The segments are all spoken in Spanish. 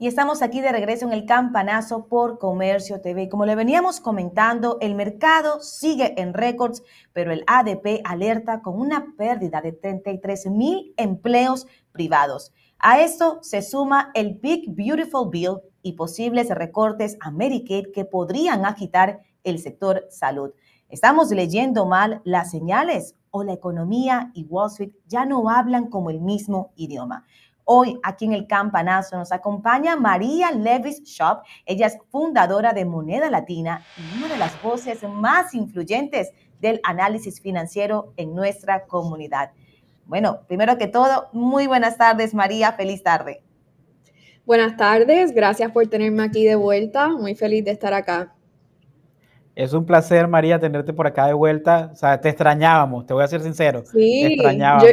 Y estamos aquí de regreso en el campanazo por Comercio TV. Como le veníamos comentando, el mercado sigue en récords, pero el ADP alerta con una pérdida de 33,000 empleos privados. A esto se suma el Big Beautiful Bill y posibles recortes a Medicaid que podrían agitar el sector salud. ¿Estamos leyendo mal las señales o la economía y Wall Street ya no hablan como el mismo idioma? Hoy aquí en el campanazo nos acompaña María Levis Shop. Ella es fundadora de Moneda Latina y una de las voces más influyentes del análisis financiero en nuestra comunidad. Bueno, primero que todo, muy buenas tardes, María. Feliz tarde. Buenas tardes, gracias por tenerme aquí de vuelta. Muy feliz de estar acá. Es un placer, María, tenerte por acá de vuelta. O sea, te extrañábamos, te voy a ser sincero. Te Sí, extrañábamos.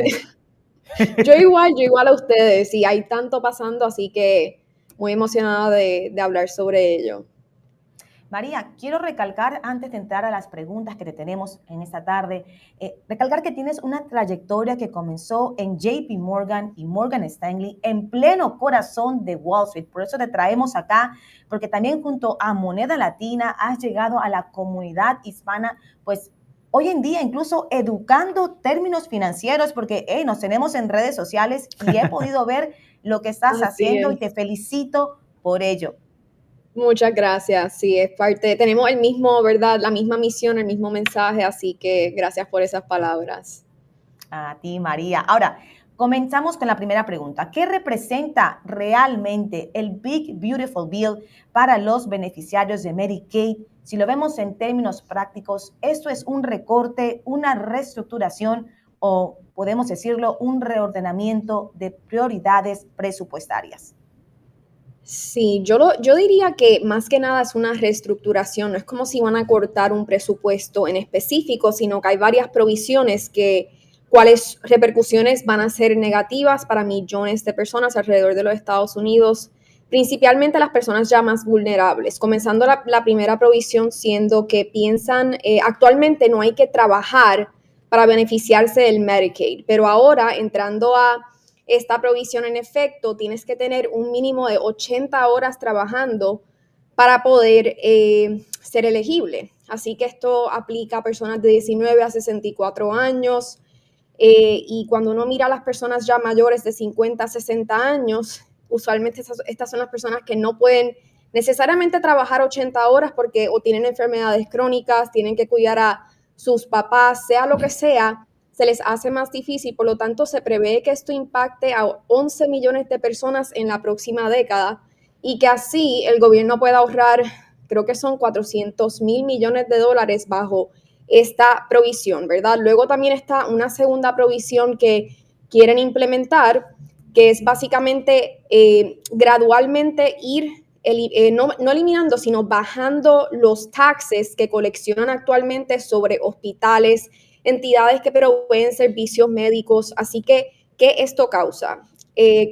yo igual a ustedes. Y hay tanto pasando, así que muy emocionada de hablar sobre ello. María, quiero recalcar antes de entrar a las preguntas que te tenemos en esta tarde, recalcar que tienes una trayectoria que comenzó en JP Morgan y Morgan Stanley en pleno corazón de Wall Street. Por eso te traemos acá, porque también junto a Moneda Latina has llegado a la comunidad hispana, pues hoy en día incluso educando términos financieros, porque nos tenemos en redes sociales y he podido ver lo que estás Así haciendo y es. te felicito por ello. Muchas gracias. Sí, es parte, tenemos el mismo, ¿verdad? La misma misión, el mismo mensaje, así que gracias por esas palabras. A ti, María. Ahora, comenzamos con la primera pregunta. ¿Qué representa realmente el Big Beautiful Bill para los beneficiarios de Medicaid? Si lo vemos en términos prácticos, ¿esto es un recorte, una reestructuración o, podemos decirlo, un reordenamiento de prioridades presupuestarias? Sí, yo diría que más que nada es una reestructuración, no es como si van a cortar un presupuesto en específico, sino que hay varias provisiones cuáles repercusiones van a ser negativas para millones de personas alrededor de los Estados Unidos, principalmente las personas ya más vulnerables. Comenzando la primera provisión siendo que piensan, actualmente no hay que trabajar para beneficiarse del Medicaid, pero ahora entrando a esta provisión en efecto, tienes que tener un mínimo de 80 horas trabajando para poder ser elegible. Así que esto aplica a personas de 19 a 64 años y cuando uno mira a las personas ya mayores de 50 a 60 años, usualmente estas son las personas que no pueden necesariamente trabajar 80 horas porque o tienen enfermedades crónicas, tienen que cuidar a sus papás, sea lo que sea, se les hace más difícil. Por lo tanto, se prevé que esto impacte a 11 millones de personas en la próxima década y que así el gobierno pueda ahorrar, creo que son 400,000 millones de dólares bajo esta provisión, ¿verdad? Luego también está una segunda provisión que quieren implementar, que es básicamente gradualmente ir no eliminando, sino bajando los taxes que coleccionan actualmente sobre hospitales, entidades que proveen servicios médicos. Así que, ¿qué esto causa?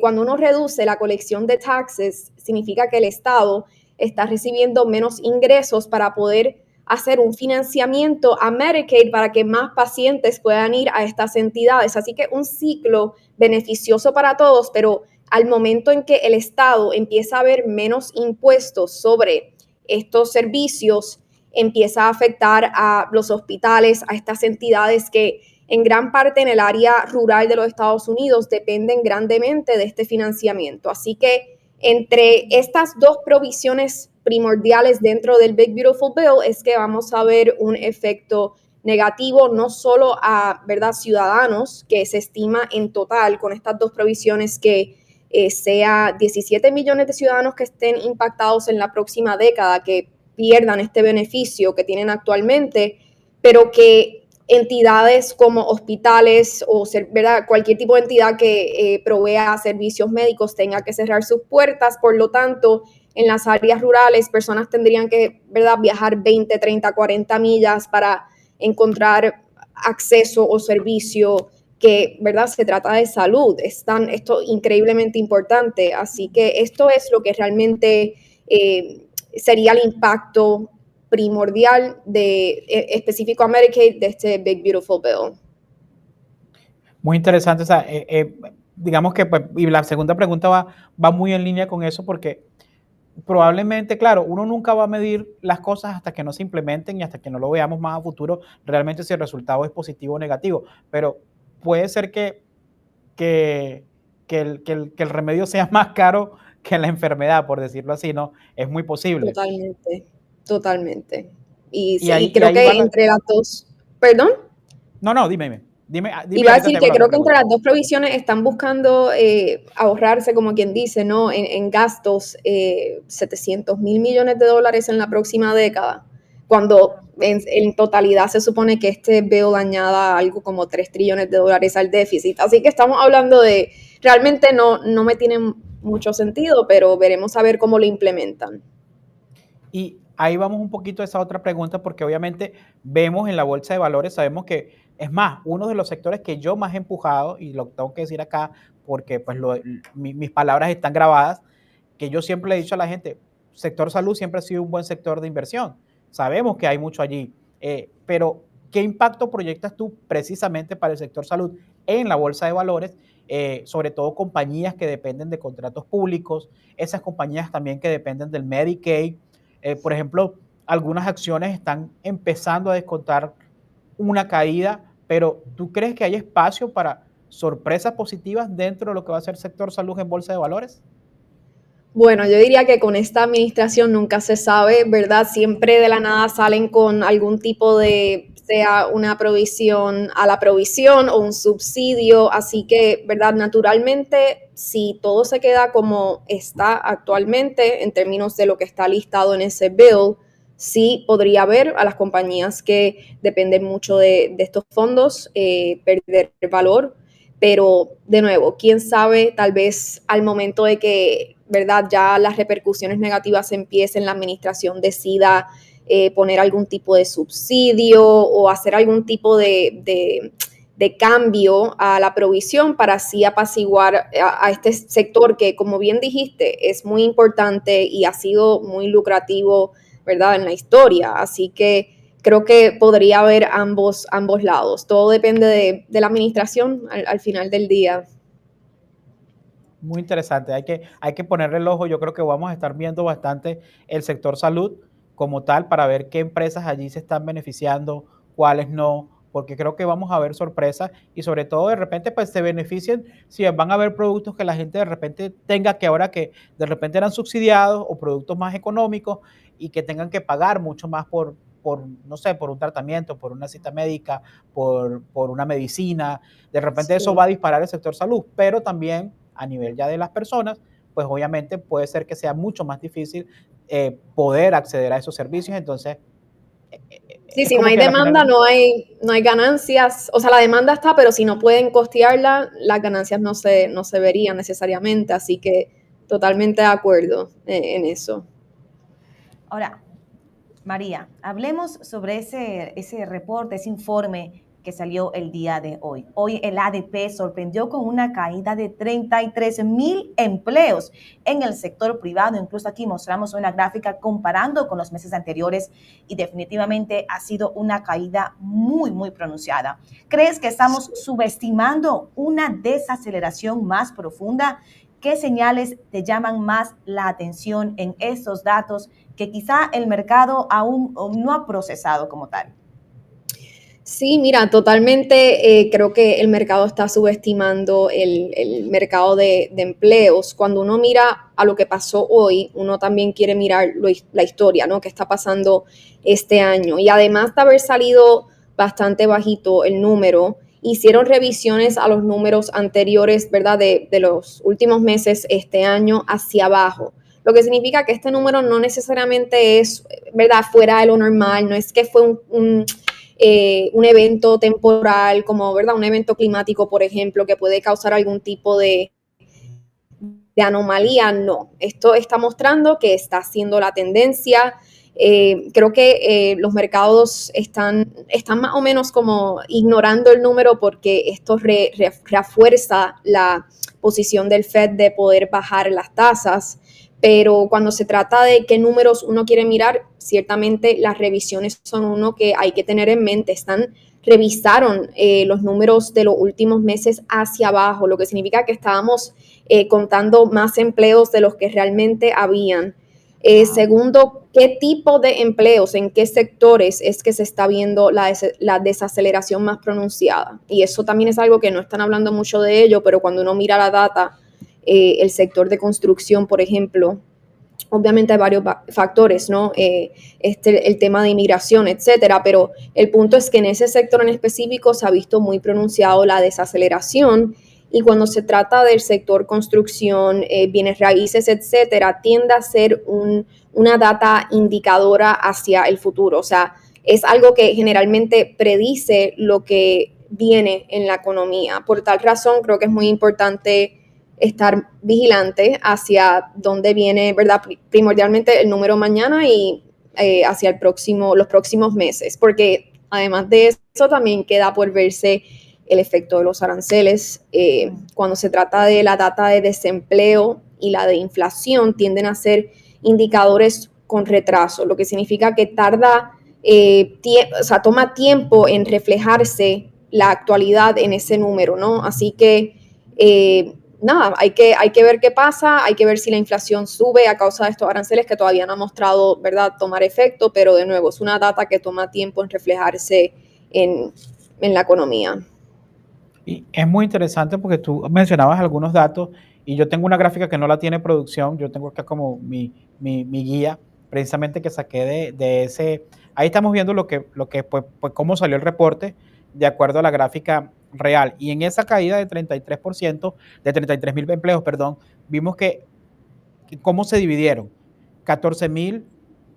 Cuando uno reduce la colección de taxes, significa que el Estado está recibiendo menos ingresos para poder hacer un financiamiento a Medicaid para que más pacientes puedan ir a estas entidades. Así que un ciclo beneficioso para todos, pero al momento en que el Estado empieza a ver menos impuestos sobre estos servicios, empieza a afectar a los hospitales, a estas entidades que en gran parte en el área rural de los Estados Unidos dependen grandemente de este financiamiento. Así que entre estas dos provisiones primordiales dentro del Big Beautiful Bill es que vamos a ver un efecto negativo no solo a, ¿verdad?, ciudadanos, que se estima en total con estas dos provisiones que sea 17 millones de ciudadanos que estén impactados en la próxima década, que pierdan este beneficio que tienen actualmente, pero que entidades como hospitales o, ¿verdad?, cualquier tipo de entidad que provea servicios médicos tenga que cerrar sus puertas. Por lo tanto, en las áreas rurales, personas tendrían que, ¿verdad?, viajar 20, 30, 40 millas para encontrar acceso o servicio que, ¿verdad?, se trata de salud. Esto increíblemente importante. Así que esto es lo que realmente sería el impacto primordial específico a Medicaid de este Big Beautiful Bill. Muy interesante. O sea, digamos que, pues, y la segunda pregunta va muy en línea con eso porque probablemente, claro, uno nunca va a medir las cosas hasta que no se implementen y hasta que no lo veamos más a futuro realmente si el resultado es positivo o negativo, pero puede ser que, que el remedio sea más caro que la enfermedad, por decirlo así, ¿no? Es muy posible. Totalmente, totalmente. Y, Y y ahí, y creo ahí que va la... entre las dos, perdón. No, no, dime y Iba a ahorita te decir hago que la otra creo que entre pregunta. las dos provisiones están buscando ahorrarse, como quien dice, ¿no? En gastos, 700 mil millones de dólares en la próxima década, cuando en totalidad se supone que este bill añada algo como 3 trillones de dólares al déficit. Así que estamos hablando de, realmente no me tiene mucho sentido, pero veremos a ver cómo lo implementan. Y ahí vamos un poquito a esa otra pregunta, porque obviamente vemos en la bolsa de valores, sabemos que, es más, uno de los sectores que yo más he empujado, y lo tengo que decir acá, porque pues mis palabras están grabadas, que yo siempre le he dicho a la gente, sector salud siempre ha sido un buen sector de inversión. Sabemos que hay mucho allí, pero ¿qué impacto proyectas tú precisamente para el sector salud en la bolsa de valores? Sobre todo compañías que dependen de contratos públicos, esas compañías también que dependen del Medicaid. Por ejemplo, algunas acciones están empezando a descontar una caída, pero ¿tú crees que hay espacio para sorpresas positivas dentro de lo que va a ser sector salud en bolsa de valores? Bueno, yo diría que con esta administración nunca se sabe, ¿verdad? Siempre de la nada salen con algún tipo de, sea una provisión a la provisión o un subsidio, así que, ¿verdad? Naturalmente, si todo se queda como está actualmente en términos de lo que está listado en ese bill, sí podría haber a las compañías que dependen mucho de estos fondos perder valor, pero de nuevo, quién sabe, tal vez al momento de que, ¿verdad? Ya las repercusiones negativas empiecen, la administración decida poner algún tipo de subsidio o hacer algún tipo de cambio a la provisión para así apaciguar a este sector que, como bien dijiste, es muy importante y ha sido muy lucrativo, ¿verdad? En la historia. Así que creo que podría haber ambos lados. Todo depende de la administración al final del día. Muy interesante, hay que ponerle el ojo, yo creo que vamos a estar viendo bastante el sector salud como tal para ver qué empresas allí se están beneficiando, cuáles no, porque creo que vamos a ver sorpresas y sobre todo de repente pues se beneficien si van a haber productos que la gente de repente tenga que ahora que de repente eran subsidiados o productos más económicos y que tengan que pagar mucho más no sé, por un tratamiento, por una cita médica, por una medicina, de repente eso Sí. va a disparar el sector salud, pero también a nivel ya de las personas, pues obviamente puede ser que sea mucho más difícil poder acceder a esos servicios. Entonces, Sí, es si no como hay que al demanda, final, no hay ganancias. O sea, la demanda está, pero si no pueden costearla, las ganancias no se verían necesariamente. Así que totalmente de acuerdo en eso. Ahora, María, hablemos sobre ese reporte, ese informe que salió el día de hoy. Hoy el ADP sorprendió con una caída de 33,000 empleos en el sector privado. Incluso aquí mostramos una gráfica comparando con los meses anteriores y definitivamente ha sido una caída muy, muy pronunciada. ¿Crees que estamos subestimando una desaceleración más profunda? ¿Qué señales te llaman más la atención en estos datos que quizá el mercado aún no ha procesado como tal? Sí, mira, totalmente creo que el mercado está subestimando el mercado de empleos. Cuando uno mira a lo que pasó hoy, uno también quiere mirar la historia, ¿no? ¿Qué está pasando este año? Y además de haber salido bastante bajito el número, hicieron revisiones a los números anteriores, ¿verdad? De los últimos meses este año hacia abajo. Lo que significa que este número no necesariamente es, ¿verdad?, fuera de lo normal, no es que fue un evento temporal, como, ¿verdad?, un evento climático, por ejemplo, que puede causar algún tipo de anomalía, no. Esto está mostrando que está siendo la tendencia. Creo que los mercados están más o menos como ignorando el número porque esto refuerza la posición del Fed de poder bajar las tasas, pero cuando se trata de qué números uno quiere mirar, ciertamente las revisiones son uno que hay que tener en mente. Están revisaron los números de los últimos meses hacia abajo, lo que significa que estábamos contando más empleos de los que realmente habían. Segundo, ¿qué tipo de empleos, en qué sectores es que se está viendo la desaceleración más pronunciada? Y eso también es algo que no están hablando mucho de ello, pero cuando uno mira la data, el sector de construcción, por ejemplo, obviamente hay varios factores, ¿no? El tema de inmigración, etcétera, pero el punto es que en ese sector en específico se ha visto muy pronunciado la desaceleración, y cuando se trata del sector construcción, bienes raíces, etcétera, tiende a ser una data indicadora hacia el futuro. O sea, es algo que generalmente predice lo que viene en la economía. Por tal razón, creo que es muy importante estar vigilante hacia dónde viene, ¿verdad? Primordialmente el número mañana y hacia los próximos meses, porque además de eso también queda por verse el efecto de los aranceles. Cuando se trata de la data de desempleo y la de inflación, tienden a ser indicadores con retraso, lo que significa que toma tiempo en reflejarse la actualidad en ese número, ¿no? Así que nada, hay que ver qué pasa, hay que ver si la inflación sube a causa de estos aranceles que todavía no ha mostrado, ¿verdad?, tomar efecto, pero de nuevo, es una data que toma tiempo en reflejarse en la economía. Y es muy interesante porque tú mencionabas algunos datos y yo tengo una gráfica que no la tiene producción, yo tengo acá como mi guía, precisamente que saqué de ese, ahí estamos viendo pues cómo salió el reporte de acuerdo a la gráfica real. Y en esa caída de 33%, de 33,000 empleos, perdón, vimos que cómo se dividieron. 14,000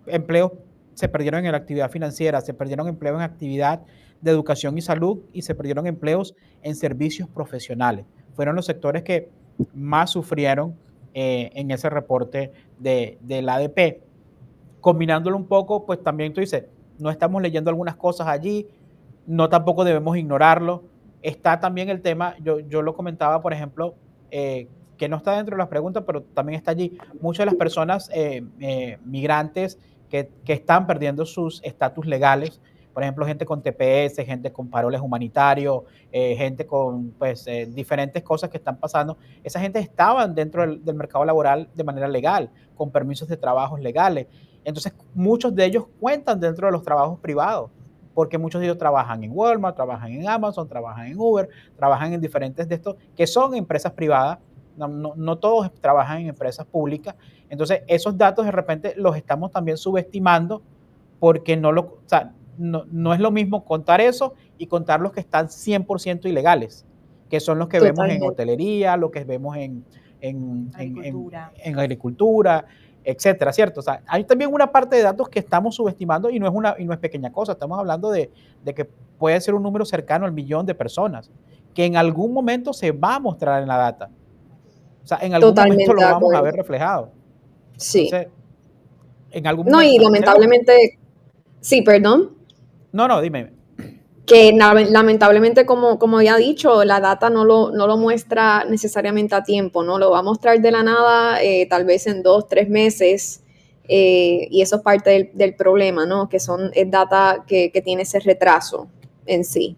empleos se perdieron en la actividad financiera, se perdieron empleos en actividad de educación y salud y se perdieron empleos en servicios profesionales. Fueron los sectores que más sufrieron en ese reporte del ADP. Combinándolo un poco, pues también tú dices, no estamos leyendo algunas cosas allí, no tampoco debemos ignorarlo. Está también el tema, yo lo comentaba, por ejemplo, que no está dentro de las preguntas, pero también está allí. Muchas de las personas migrantes que están perdiendo sus estatus legales, por ejemplo, gente con TPS, gente con paroles humanitarios, gente con pues, diferentes cosas que están pasando. Esa gente estaban dentro del mercado laboral de manera legal, con permisos de trabajos legales. Entonces, muchos de ellos cuentan dentro de los trabajos privados, porque muchos de ellos trabajan en Walmart, trabajan en Amazon, trabajan en Uber, trabajan en diferentes de estos, que son empresas privadas, no todos trabajan en empresas públicas. Entonces, esos datos de repente los estamos también subestimando porque o sea, no es lo mismo contar eso y contar los que están 100% ilegales, que son los que vemos en hotelería, lo que vemos en agricultura, etcétera, ¿cierto? O sea, hay también una parte de datos que estamos subestimando y no es pequeña cosa. Estamos hablando de que puede ser un número cercano al 1,000,000 de personas, que en algún momento se va a mostrar en la data. O sea, en algún momento lo vamos a ver reflejado. Sí. Entonces, en algún momento. No, y lamentablemente, sí, perdón. No, dime. Que lamentablemente, como ya he dicho, la data no lo muestra necesariamente a tiempo, ¿no? Lo va a mostrar de la nada, tal vez en 2, 3 meses, y eso es parte del problema, ¿no? Que es data que tiene ese retraso en sí.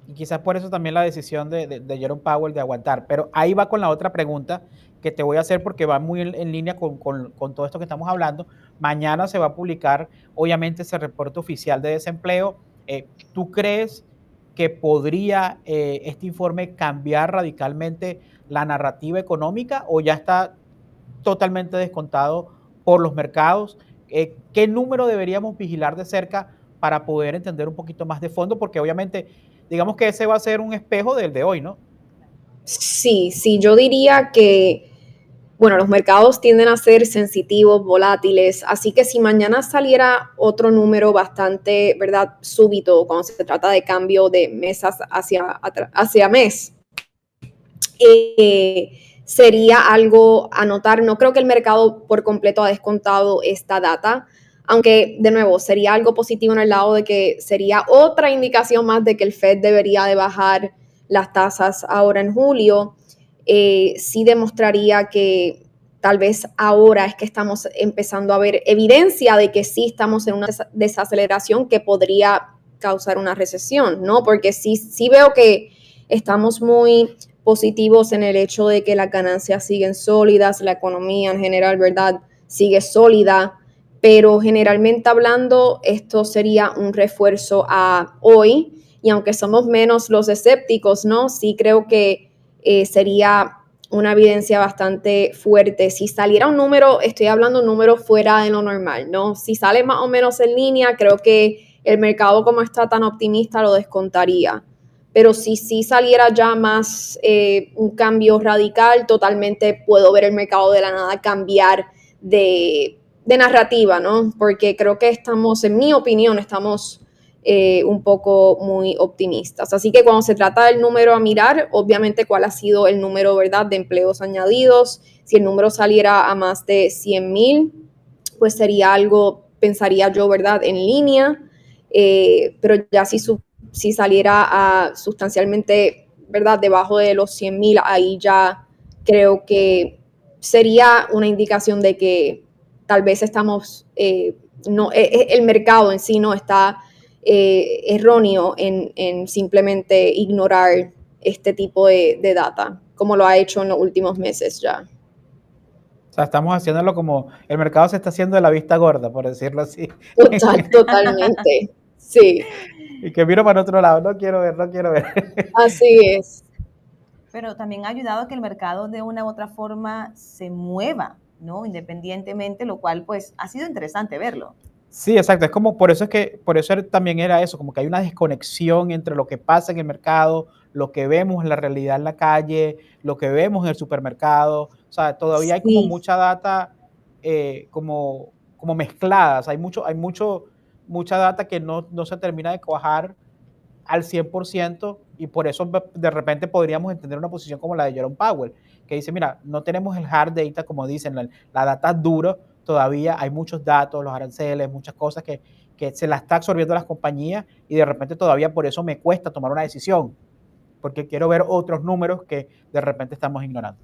Y quizás por eso también la decisión de Jerome Powell de aguantar. Pero ahí va con la otra pregunta que te voy a hacer porque va muy en línea con todo esto que estamos hablando. Mañana se va a publicar, obviamente, ese reporte oficial de desempleo. ¿Tú crees que podría este informe cambiar radicalmente la narrativa económica o ya está totalmente descontado por los mercados? ¿Qué número deberíamos vigilar de cerca para poder entender un poquito más de fondo? Porque obviamente, digamos que ese va a ser un espejo del de hoy, ¿no? Sí, yo diría que, bueno, los mercados tienden a ser sensitivos, volátiles, así que si mañana saliera otro número bastante, ¿verdad?, súbito, cuando se trata de cambio de mes hacia mes, sería algo a notar. No creo que el mercado por completo ha descontado esta data, aunque de nuevo sería algo positivo en el lado de que sería otra indicación más de que el Fed debería de bajar las tasas ahora en julio. Sí demostraría que tal vez ahora es que estamos empezando a ver evidencia de que sí estamos en una desaceleración que podría causar una recesión, ¿no? Porque sí veo que estamos muy positivos en el hecho de que las ganancias siguen sólidas, la economía en general, ¿verdad?, sigue sólida, pero generalmente hablando, esto sería un refuerzo a hoy, y aunque somos menos los escépticos, ¿no?, sí creo que sería una evidencia bastante fuerte. Si saliera un número, estoy hablando un número fuera de lo normal, ¿no? Si sale más o menos en línea, creo que el mercado, como está tan optimista, lo descontaría. Pero si saliera ya más un cambio radical, totalmente puedo ver el mercado de la nada cambiar de narrativa, ¿no? Porque creo que estamos, en mi opinión, estamos un poco muy optimistas. Así que cuando se trata del número a mirar, obviamente cuál ha sido el número, ¿verdad?, de empleos añadidos. Si el número saliera a más de 100,000, pues sería algo, pensaría yo, ¿verdad?, en línea. Pero ya si saliera a sustancialmente, ¿verdad?, debajo de los 100,000, ahí ya creo que sería una indicación de que tal vez estamos, no, el mercado en sí no está erróneo en simplemente ignorar este tipo de data, como lo ha hecho en los últimos meses ya. O sea, estamos haciéndolo como el mercado se está haciendo de la vista gorda, por decirlo así. Totalmente, sí, Y que miro para otro lado, no quiero ver, no quiero ver. así es. Pero también ha ayudado a que el mercado de una u otra forma se mueva, ¿no? Independientemente, lo cual pues ha sido interesante verlo. Sí, exacto. Es como, por eso también era eso, como que hay una desconexión entre lo que pasa en el mercado, lo que vemos en la realidad en la calle, lo que vemos en el supermercado. O sea, todavía hay como Sí, mucha data como mezclada. O sea, mucha data que no se termina de cuajar al 100% y por eso de repente podríamos entender una posición como la de Jerome Powell, que dice, mira, no tenemos el hard data, como dicen, la data dura, todavía hay muchos datos, los aranceles, muchas cosas que se las está absorbiendo las compañías y de repente todavía por eso me cuesta tomar una decisión, porque quiero ver otros números que de repente estamos ignorando.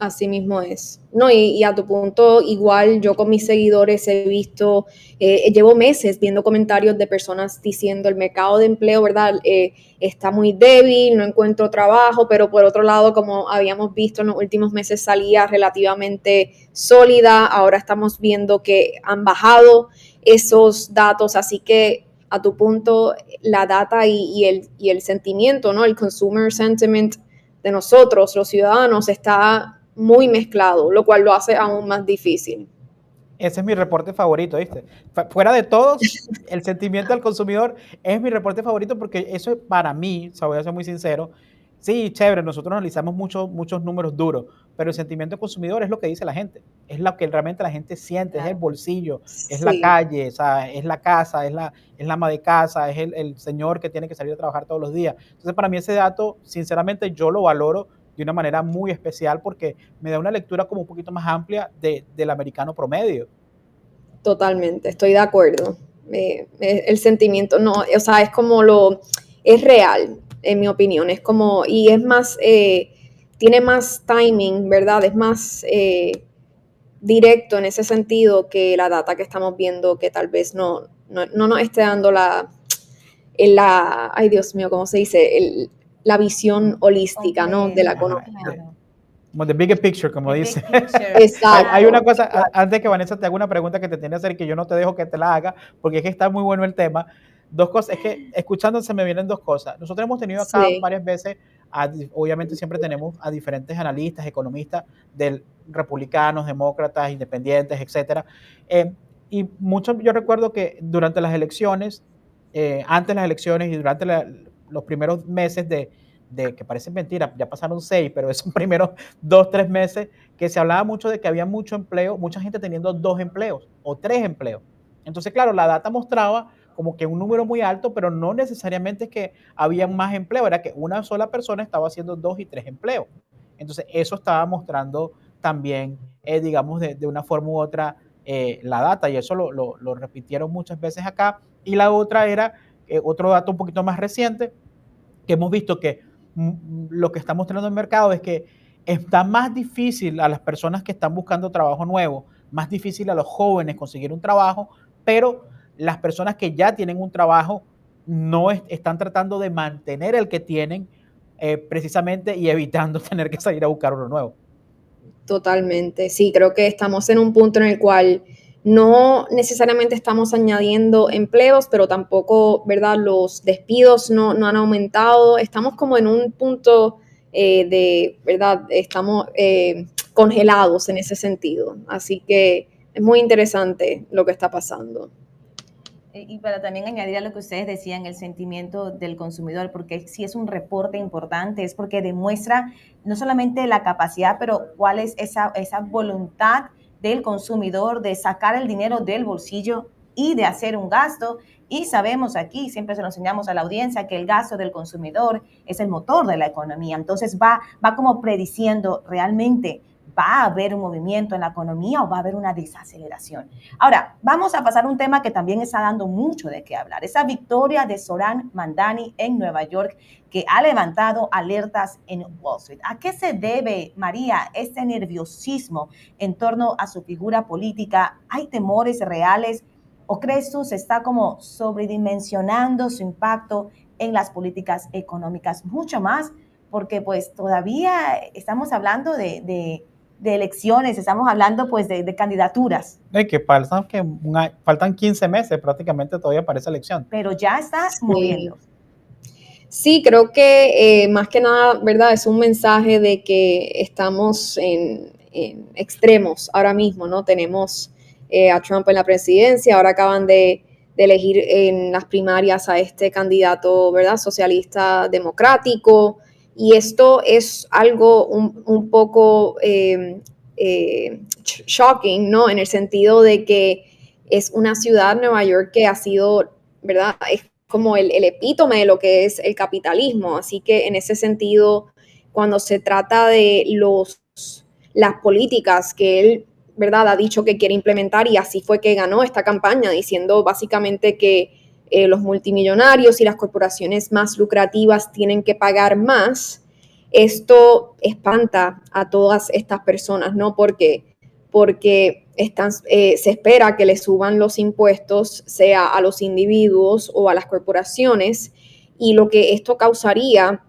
así mismo es. No, y a tu punto, igual yo con mis seguidores he visto, llevo meses viendo comentarios de personas diciendo el mercado de empleo, ¿verdad? Está muy débil, no encuentro trabajo, pero por otro lado, como habíamos visto en los últimos meses, salía relativamente sólida. Ahora estamos viendo que han bajado esos datos, así que a tu punto, la data y el sentimiento, ¿no? El consumer sentiment de nosotros, los ciudadanos, está muy mezclado, lo cual lo hace aún más difícil. Ese es mi reporte favorito, ¿viste? Fuera de todos, el sentimiento del consumidor es mi reporte favorito porque eso para mí, o sea, voy a ser muy sincero, sí, chévere, nosotros analizamos muchos números duros, pero el sentimiento del consumidor es lo que dice la gente, es lo que realmente la gente siente, es el Claro. bolsillo, es la Sí, calle, o sea, es la casa, es la ama de casa, es el señor que tiene que salir a trabajar todos los días. Entonces, para mí ese dato, sinceramente, yo lo valoro de una manera muy especial porque me da una lectura como un poquito más amplia del americano promedio. totalmente, estoy de acuerdo. El sentimiento, no, o sea, es como es real, en mi opinión, es como, y es más, tiene más timing, ¿verdad? Es más directo en ese sentido que la data que estamos viendo, que tal vez no nos esté dando ay Dios mío, ¿cómo se dice? La visión holística, ¿no? De la Completa, Ajá, economía. claro. como the bigger picture, como The dice. big picture, Hay una Exacto. claro. cosa, antes que Vanessa te haga una pregunta que te tiene que hacer, que yo no te dejo que te la haga, porque es que está muy bueno el tema. Dos cosas, es que escuchándose me vienen dos cosas. Nosotros hemos tenido acá Sí, varias veces, obviamente siempre tenemos a diferentes analistas, economistas, republicanos, demócratas, independientes, etcétera. Y muchos, yo recuerdo que durante las elecciones, antes de las elecciones y durante los primeros meses de que parece mentira, ya pasaron 6, pero esos primeros 2, 3 meses, que se hablaba mucho de que había mucho empleo, mucha gente teniendo 2 empleos o 3 empleos. Entonces, claro, la data mostraba como que un número muy alto, pero no necesariamente es que había más empleo, era que una sola persona estaba haciendo 2 y 3 empleos. Entonces, eso estaba mostrando también, digamos, de una forma u otra la data, y eso lo repitieron muchas veces acá. Y la otra era, otro dato un poquito más reciente, que hemos visto que lo que está mostrando el mercado es que está más difícil a las personas que están buscando trabajo nuevo, más difícil a los jóvenes conseguir un trabajo, pero las personas que ya tienen un trabajo no están tratando de mantener el que tienen precisamente y evitando tener que salir a buscar uno nuevo. Totalmente, sí, creo que estamos en un punto en el cual no necesariamente estamos añadiendo empleos, pero tampoco, ¿verdad? Los despidos no han aumentado. Estamos como en un punto ¿verdad? Estamos congelados en ese sentido. Así que es muy interesante lo que está pasando. Y para también añadir a lo que ustedes decían, el sentimiento del consumidor, porque si es un reporte importante, es porque demuestra no solamente la capacidad, pero cuál es esa voluntad del consumidor de sacar el dinero del bolsillo y de hacer un gasto. Y sabemos aquí, siempre se lo enseñamos a la audiencia, que el gasto del consumidor es el motor de la economía. Entonces va como prediciendo realmente, ¿va a haber un movimiento en la economía o va a haber una desaceleración? Ahora, vamos a pasar a un tema que también está dando mucho de qué hablar. Esa victoria de Zohran Mamdani en Nueva York que ha levantado alertas en Wall Street. ¿A qué se debe, María, este nerviosismo en torno a su figura política? ¿Hay temores reales o crees tú se está como sobredimensionando su impacto en las políticas económicas? Mucho más porque pues todavía estamos hablando de elecciones, estamos hablando pues de candidaturas. Faltan 15 meses prácticamente todavía para esa elección. Pero ya está moviendo. Sí, creo que más que nada, ¿verdad? Es un mensaje de que estamos en extremos ahora mismo, ¿no? Tenemos a Trump en la presidencia, ahora acaban de elegir en las primarias a este candidato, ¿verdad? Socialista democrático, y esto es algo un poco shocking, ¿no? En el sentido de que es una ciudad, Nueva York, que ha sido, ¿verdad? Es como el epítome de lo que es el capitalismo. Así que en ese sentido, cuando se trata de las políticas que él, ¿verdad?, ha dicho que quiere implementar, y así fue que ganó esta campaña, diciendo básicamente que los multimillonarios y las corporaciones más lucrativas tienen que pagar más. Esto espanta a todas estas personas, ¿no? Porque se espera que le suban los impuestos, sea a los individuos o a las corporaciones, y lo que esto causaría,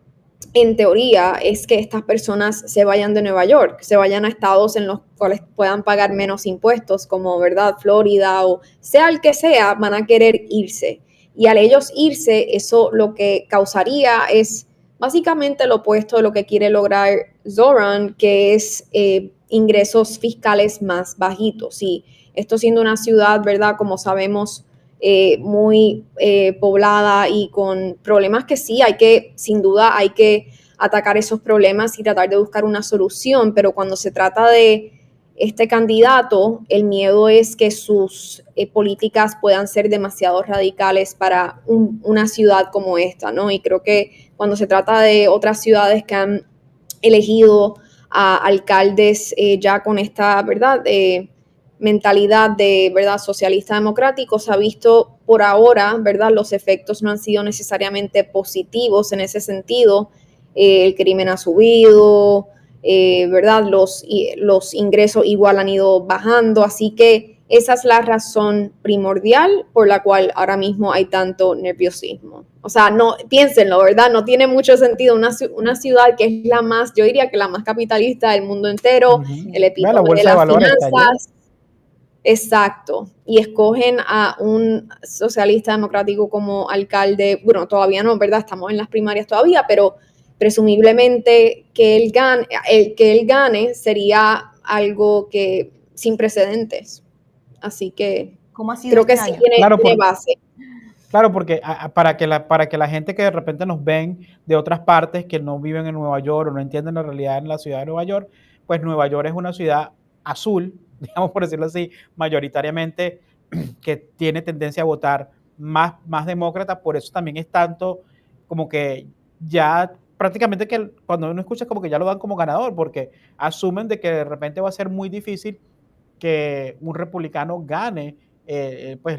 en teoría, es que estas personas se vayan de Nueva York, se vayan a estados en los cuales puedan pagar menos impuestos, como, ¿verdad?, Florida o sea el que sea, van a querer irse. Y al ellos irse, eso lo que causaría es básicamente lo opuesto de lo que quiere lograr Zohran, que es ingresos fiscales más bajitos. Y esto siendo una ciudad, ¿verdad?, como sabemos, muy poblada y con problemas que sí, sin duda hay que atacar esos problemas y tratar de buscar una solución, pero cuando se trata de este candidato, el miedo es que sus políticas puedan ser demasiado radicales para una ciudad como esta, ¿no? Y creo que cuando se trata de otras ciudades que han elegido a alcaldes ya con esta, ¿verdad?, mentalidad de, ¿verdad?, socialista democrático, se ha visto por ahora, ¿verdad?, los efectos no han sido necesariamente positivos en ese sentido. El crimen ha subido, ¿verdad?, los ingresos igual han ido bajando, así que esa es la razón primordial por la cual ahora mismo hay tanto nerviosismo. O sea, no, piénsenlo, ¿verdad? No tiene mucho sentido una ciudad que es la más, yo diría que la más capitalista del mundo entero, el epítome de las finanzas. Exacto. Y escogen a un socialista democrático como alcalde. Bueno, todavía no, ¿verdad? Estamos en las primarias todavía, pero presumiblemente que él gane sería algo que sin precedentes. Así que ¿Cómo ha sido creo que este sí año? tiene base. Claro, porque para que la gente que de repente nos ven de otras partes que no viven en Nueva York o no entienden la realidad en la ciudad de Nueva York, pues Nueva York es una ciudad azul, digamos por decirlo así, mayoritariamente que tiene tendencia a votar más demócrata, por eso también es tanto como que ya prácticamente que cuando uno escucha como que ya lo dan como ganador, porque asumen de que de repente va a ser muy difícil que un republicano gane pues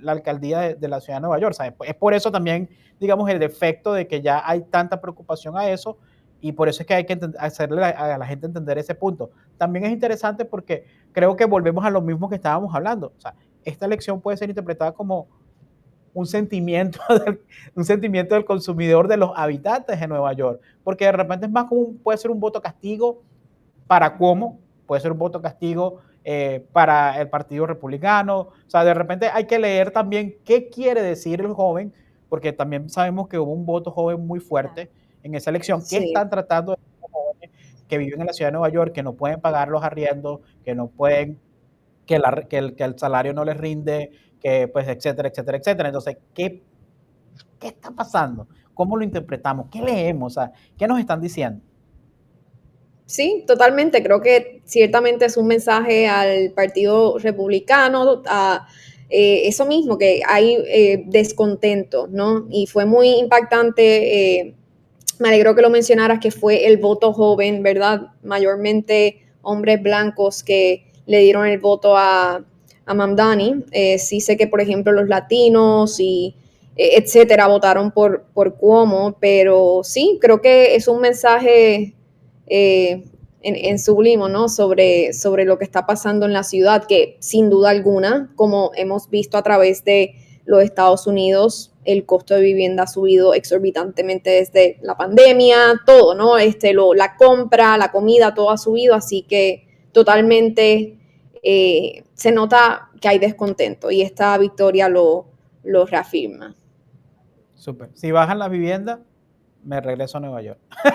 la alcaldía de la ciudad de Nueva York. ¿Sabes? Es por eso también, digamos, el defecto de que ya hay tanta preocupación a eso y por eso es que hay que hacerle a la gente entender ese punto. También es interesante porque creo que volvemos a lo mismo que estábamos hablando. O sea, esta elección puede ser interpretada como un sentimiento, un sentimiento del consumidor, de los habitantes de Nueva York, porque de repente es más como puede ser un voto castigo para Cuomo, puede ser un voto castigo para el Partido Republicano. O sea, de repente hay que leer también qué quiere decir el joven, porque también sabemos que hubo un voto joven muy fuerte en esa elección. ¿Qué Sí. están tratando de los jóvenes que viven en la ciudad de Nueva York, que no pueden pagar los arriendos, que no pueden, que el salario no les rinde, que pues etcétera, etcétera, etcétera? Entonces, ¿qué está pasando? ¿Cómo lo interpretamos? ¿Qué leemos? O sea, ¿qué nos están diciendo? Sí, totalmente. Creo que ciertamente es un mensaje al Partido Republicano, a eso mismo, que hay descontento, ¿no? Y fue muy impactante, me alegró que lo mencionaras, que fue el voto joven, ¿verdad? Mayormente hombres blancos que le dieron el voto a Mamdani. Sí sé que, por ejemplo, los latinos y etcétera votaron por Cuomo, pero sí, creo que es un mensaje en sublimo, ¿no? Sobre lo que está pasando en la ciudad, que sin duda alguna, como hemos visto a través de los Estados Unidos, el costo de vivienda ha subido exorbitantemente desde la pandemia, todo, ¿no? La compra, la comida, todo ha subido, así que totalmente se nota que hay descontento y esta victoria lo reafirma. Súper. Si bajan las viviendas, me regreso a Nueva York. Ay,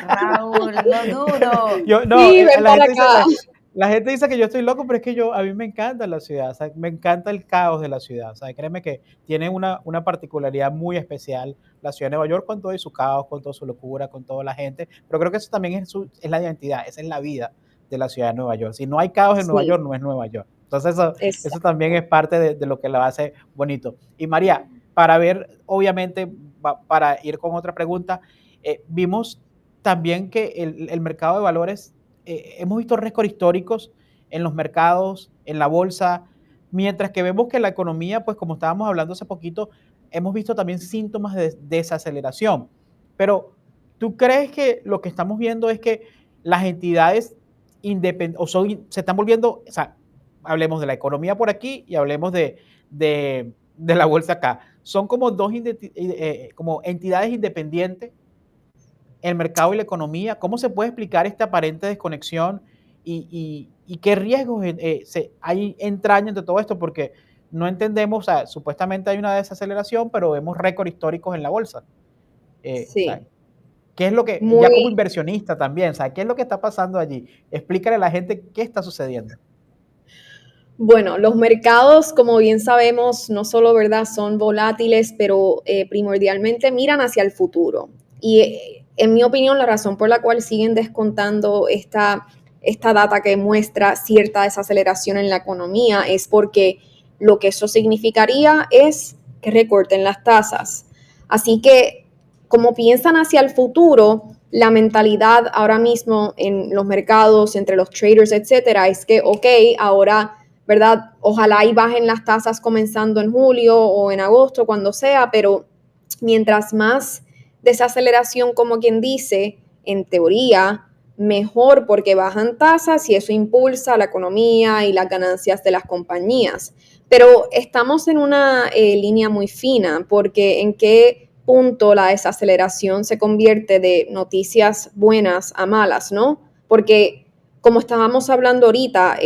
Raúl, lo duro. Yo, no, Sí, ven para acá. la gente dice que yo estoy loco, pero es que a mí me encanta la ciudad, o sea, me encanta el caos de la ciudad, o sea, créeme que tiene una particularidad muy especial la ciudad de Nueva York, con todo y su caos, con toda su locura, con toda la gente, pero creo que eso también es la identidad, esa es la vida de la ciudad de Nueva York. Si no hay caos en Nueva Sí, York, no es Nueva York. Entonces eso también exacto. es parte de lo que la hace bonito. Y María, para ver, obviamente, para ir con otra pregunta, vimos también que el mercado de valores, hemos visto récords históricos en los mercados, en la bolsa, mientras que vemos que la economía, pues como estábamos hablando hace poquito, hemos visto también síntomas de desaceleración. Pero, ¿tú crees que lo que estamos viendo es que las entidades se están volviendo, o sea, hablemos de la economía por aquí y hablemos de la bolsa acá, son como como entidades independientes, el mercado y la economía? ¿Cómo se puede explicar esta aparente desconexión y qué riesgos hay entraña entre todo esto? Porque no entendemos, o sea, supuestamente hay una desaceleración, pero vemos récords históricos en la bolsa. O sea, Sí, ¿qué es lo que, ya como muy. inversionista también, o sea, qué es lo que está pasando allí? Explícale a la gente qué está sucediendo. Bueno, los mercados, como bien sabemos, no solo, ¿verdad?, son volátiles, pero primordialmente miran hacia el futuro. Y en mi opinión, la razón por la cual siguen descontando esta data que muestra cierta desaceleración en la economía es porque lo que eso significaría es que recorten las tasas. Así que, como piensan hacia el futuro, la mentalidad ahora mismo en los mercados, entre los traders, etcétera, es que, ok, ahora, ¿verdad? Ojalá y bajen las tasas comenzando en julio o en agosto, cuando sea, pero mientras más desaceleración, como quien dice, en teoría, mejor porque bajan tasas y eso impulsa la economía y las ganancias de las compañías. Pero estamos en una línea muy fina porque en qué punto la desaceleración se convierte de noticias buenas a malas, ¿no? Porque como estábamos hablando ahorita,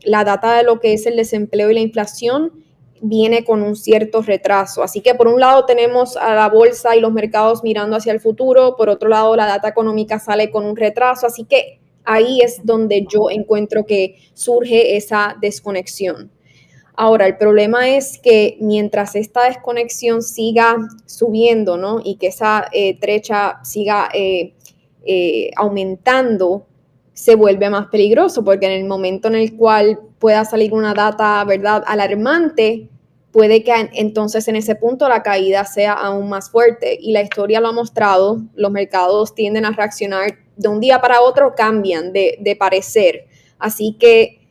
la data de lo que es el desempleo y la inflación viene con un cierto retraso. Así que por un lado tenemos a la bolsa y los mercados mirando hacia el futuro, por otro lado la data económica sale con un retraso, así que ahí es donde yo encuentro que surge esa desconexión. Ahora, el problema es que mientras esta desconexión siga subiendo, ¿no? Y que esa trecha siga aumentando, se vuelve más peligroso, porque en el momento en el cual pueda salir una data, ¿verdad?, alarmante, puede que entonces en ese punto la caída sea aún más fuerte. Y la historia lo ha mostrado, los mercados tienden a reaccionar de un día para otro, cambian de parecer. Así que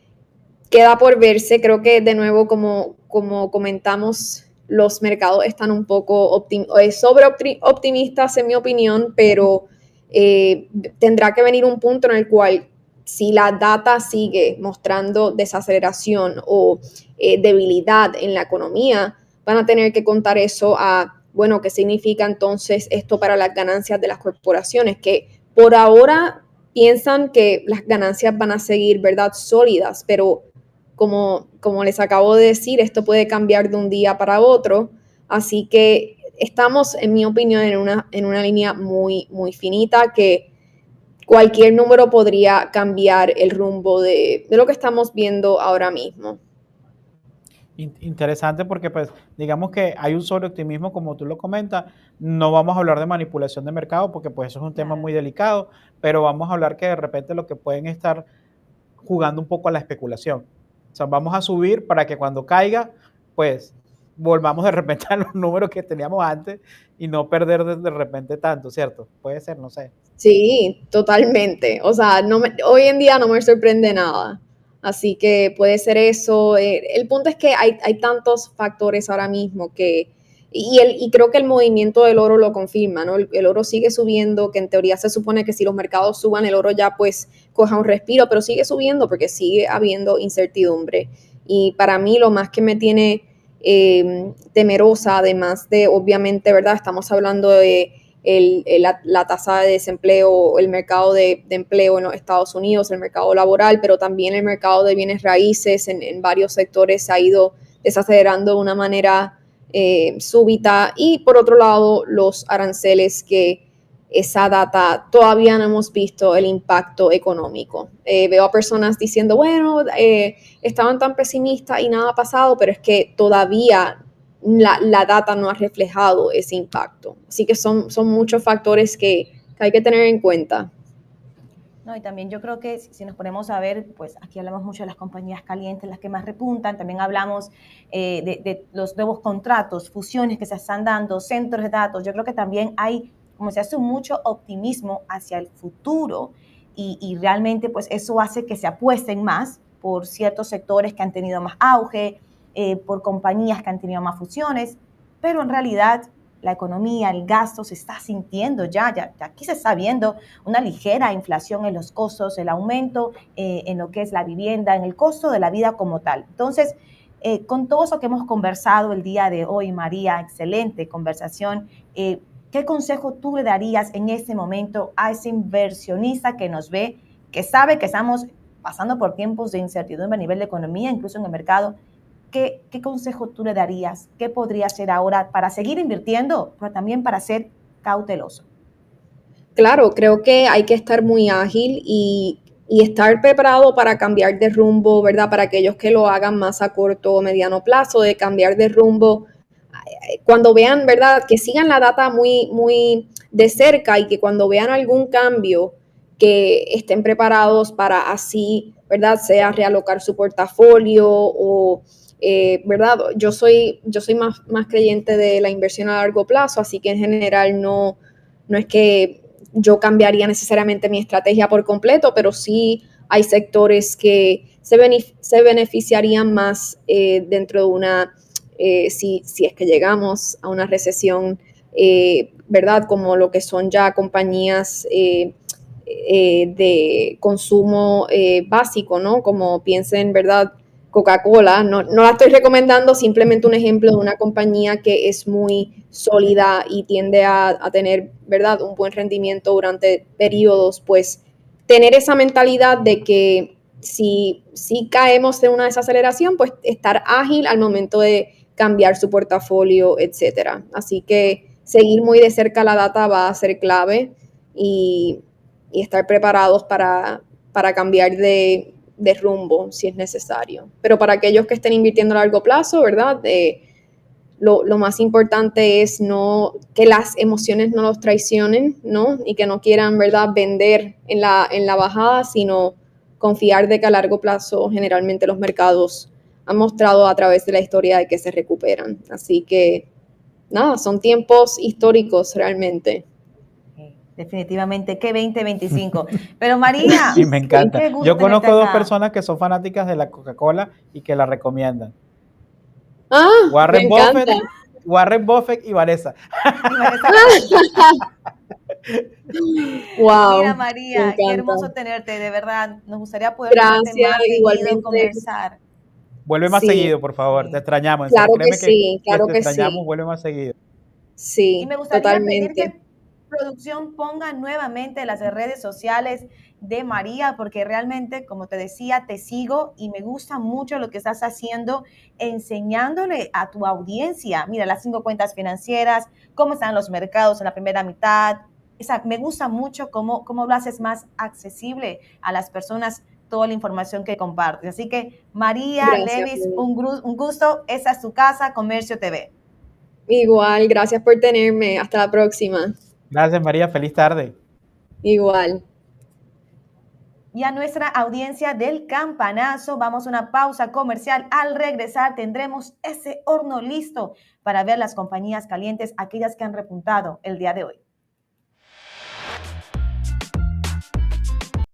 queda por verse. Creo que de nuevo, como comentamos, los mercados están un poco sobre optimistas en mi opinión, pero tendrá que venir un punto en el cual si la data sigue mostrando desaceleración o debilidad en la economía, van a tener que contar eso a, bueno, ¿qué significa entonces esto para las ganancias de las corporaciones? Que por ahora piensan que las ganancias van a seguir, ¿verdad?, sólidas, pero como les acabo de decir, esto puede cambiar de un día para otro, así que estamos, en mi opinión, en una línea muy, muy finita que cualquier número podría cambiar el rumbo de lo que estamos viendo ahora mismo. Interesante porque pues digamos que hay un sobreoptimismo como tú lo comentas, no vamos a hablar de manipulación de mercado porque pues eso es un tema Claro. muy delicado, pero vamos a hablar que de repente lo que pueden estar jugando un poco a la especulación. O sea, vamos a subir para que cuando caiga, pues volvamos de repente a los números que teníamos antes y no perder de repente tanto, ¿cierto? Puede ser, no sé. Sí, totalmente. O sea, hoy en día no me sorprende nada. Así que puede ser eso. El punto es que hay tantos factores ahora mismo y creo que el movimiento del oro lo confirma, ¿no? El oro sigue subiendo, que en teoría se supone que si los mercados suban, el oro ya pues coja un respiro, pero sigue subiendo porque sigue habiendo incertidumbre. Y para mí lo más que me tiene temerosa, además de, obviamente, ¿verdad? Estamos hablando de la tasa de desempleo, el mercado de empleo en los Estados Unidos, el mercado laboral, pero también el mercado de bienes raíces en varios sectores se ha ido desacelerando de una manera súbita. Y por otro lado, los aranceles, que esa data todavía no hemos visto el impacto económico. Veo a personas diciendo, bueno, estaban tan pesimistas y nada ha pasado, pero es que todavía la data no ha reflejado ese impacto. Así que son muchos factores que hay que tener en cuenta. No, y también yo creo que si nos ponemos a ver, pues aquí hablamos mucho de las compañías calientes, las que más repuntan, también hablamos de los nuevos contratos, fusiones que se están dando, centros de datos. Yo creo que también hay, como se hace mucho optimismo hacia el futuro y realmente pues eso hace que se apuesten más por ciertos sectores que han tenido más auge, por compañías que han tenido más fusiones, pero en realidad la economía, el gasto se está sintiendo ya aquí se está viendo una ligera inflación en los costos, el aumento en lo que es la vivienda, en el costo de la vida como tal. Entonces, con todo eso que hemos conversado el día de hoy, María, excelente conversación, ¿qué consejo tú le darías en este momento a ese inversionista que nos ve, que sabe que estamos pasando por tiempos de incertidumbre a nivel de economía, incluso en el mercado? ¿Qué consejo tú le darías? ¿Qué podría hacer ahora para seguir invirtiendo, pero también para ser cauteloso? Claro, creo que hay que estar muy ágil y estar preparado para cambiar de rumbo, ¿verdad? Para aquellos que lo hagan más a corto o mediano plazo, de cambiar de rumbo cuando vean, ¿verdad? Que sigan la data muy, muy de cerca y que cuando vean algún cambio, que estén preparados para así, ¿verdad? Sea realocar su portafolio o, ¿verdad? Yo soy más creyente de la inversión a largo plazo, así que en general no es que yo cambiaría necesariamente mi estrategia por completo, pero sí hay sectores que se beneficiarían más dentro de una si es que llegamos a una recesión, ¿verdad? Como lo que son ya compañías de consumo básico, ¿no? Como piensen, ¿verdad? Coca-Cola, no la estoy recomendando, simplemente un ejemplo de una compañía que es muy sólida y tiende a tener, ¿verdad? Un buen rendimiento durante periodos, pues tener esa mentalidad de que si caemos en una desaceleración, pues estar ágil al momento de cambiar su portafolio, etcétera. Así que seguir muy de cerca la data va a ser clave y estar preparados para cambiar de rumbo si es necesario. Pero para aquellos que estén invirtiendo a largo plazo, ¿verdad? Lo más importante es que las emociones no los traicionen, ¿no? Y que no quieran, ¿verdad?, vender en la bajada, sino confiar de que a largo plazo generalmente los mercados han mostrado a través de la historia de que se recuperan. Así que, nada, son tiempos históricos realmente. Definitivamente, que 2025. Pero María, Y me encanta. qué gusto Yo tenerte conozco dos acá. personas que son fanáticas de la Coca-Cola y que la recomiendan. Ah, me Warren encanta. Buffett, Warren Buffett y Vanessa. Y Vanessa Paradis. Mira, Wow, me María, qué encanta. hermoso tenerte, de verdad. Nos gustaría poder tenerte Gracias, más seguido, igualmente. conversar. Vuelve más Sí, seguido, por favor, te Sí. extrañamos, en serio, claro que créeme sí, que claro te que extrañamos, sí. vuelve más seguido. Y Sí, me gustaría pedir totalmente. que producción ponga nuevamente las redes sociales de María, porque realmente, como te decía, te sigo y me gusta mucho lo que estás haciendo, enseñándole a tu audiencia, mira, las 5 cuentas financieras, cómo están los mercados en la primera mitad. O sea, me gusta mucho cómo lo haces más accesible a las personas, toda la información que compartes. Así que, María Gracias, Levis, Lili. un gusto. Esa es tu casa, Comercio TV. Igual, gracias por tenerme. Hasta la próxima. Gracias, María, feliz tarde. Igual. Y a nuestra audiencia del campanazo, vamos a una pausa comercial. Al regresar tendremos ese horno listo para ver las compañías calientes, aquellas que han repuntado el día de hoy.